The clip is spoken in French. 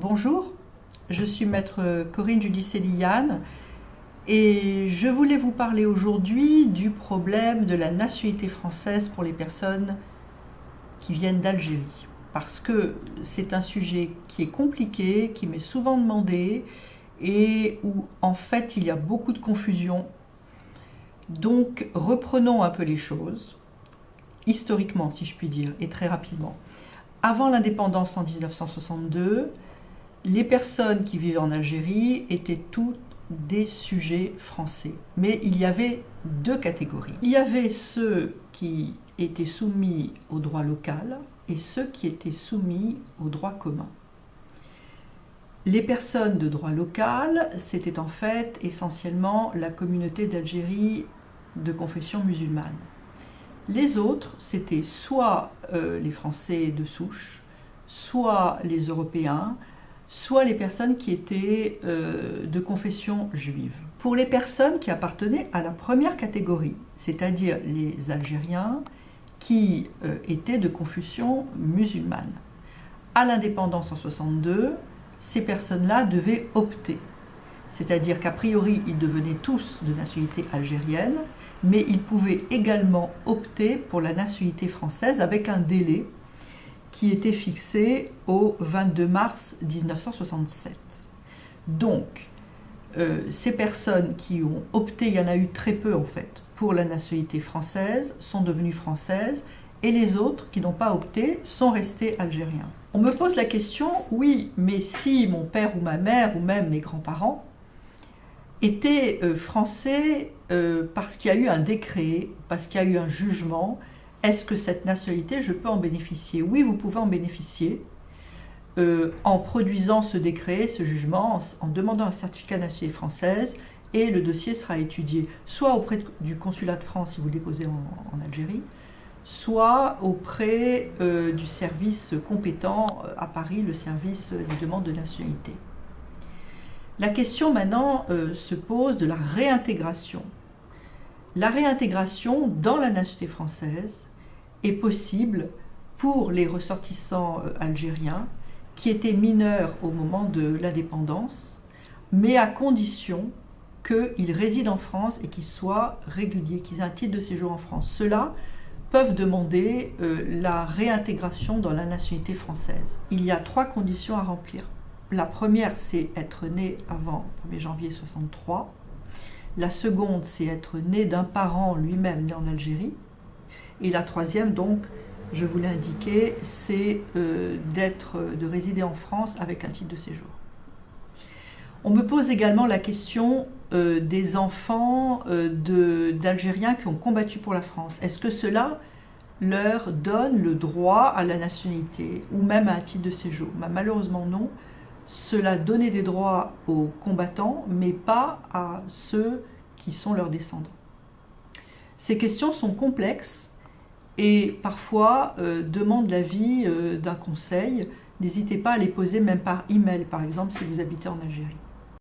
Bonjour, je suis maître Corinne Giudicelli-Yann et je voulais vous parler aujourd'hui du problème de la nationalité française pour les personnes qui viennent d'Algérie. Parce que c'est un sujet qui est compliqué, qui m'est souvent demandé et où en fait il y a beaucoup de confusion. Donc reprenons un peu les choses, historiquement si je puis dire, et très rapidement. Avant l'indépendance en 1962, les personnes qui vivaient en Algérie étaient toutes des sujets français. Mais il y avait deux catégories. Il y avait ceux qui étaient soumis au droit local et ceux qui étaient soumis au droit commun. Les personnes de droit local, c'était en fait essentiellement la communauté d'Algérie de confession musulmane. Les autres, c'était soit les Français de souche, soit les Européens, soit les personnes qui étaient de confession juive. Pour les personnes qui appartenaient à la première catégorie, c'est-à-dire les Algériens qui étaient de confession musulmane, à l'indépendance en 1962, ces personnes-là devaient opter. C'est-à-dire qu'a priori, ils devenaient tous de nationalité algérienne, mais ils pouvaient également opter pour la nationalité française avec un délai qui était fixé au 22 mars 1967. Donc, ces personnes qui ont opté, il y en a eu très peu en fait, pour la nationalité française, sont devenues françaises, et les autres qui n'ont pas opté sont restés algériens. On me pose la question, oui, mais si mon père ou ma mère, ou même mes grands-parents, étaient français parce qu'il y a eu un décret, parce qu'il y a eu un jugement, est-ce que cette nationalité, je peux en bénéficier? Oui, vous pouvez en bénéficier en produisant ce décret, ce jugement, en demandant un certificat de nationalité française, et le dossier sera étudié soit auprès du consulat de France si vous le déposez en Algérie, soit auprès du service compétent à Paris, le service des demandes de nationalité. La question maintenant se pose de la réintégration. La réintégration dans la nationalité française est possible pour les ressortissants algériens qui étaient mineurs au moment de l'indépendance, mais à condition qu'ils résident en France et qu'ils soient réguliers, qu'ils aient un titre de séjour en France. Ceux-là peuvent demander la réintégration dans la nationalité française. Il y a 3 conditions à remplir. La première, c'est être né avant 1er janvier 1963. La seconde, c'est être né d'un parent lui-même né en Algérie. Et la troisième, donc, je vous l'ai indiqué, c'est de résider en France avec un titre de séjour. On me pose également la question des enfants d'Algériens qui ont combattu pour la France. Est-ce que cela leur donne le droit à la nationalité ou même à un titre de séjour? Malheureusement non. Cela donnait des droits aux combattants, mais pas à ceux qui sont leurs descendants. Ces questions sont complexes et parfois demandent l'avis d'un conseil. N'hésitez pas à les poser même par email, par exemple, si vous habitez en Algérie.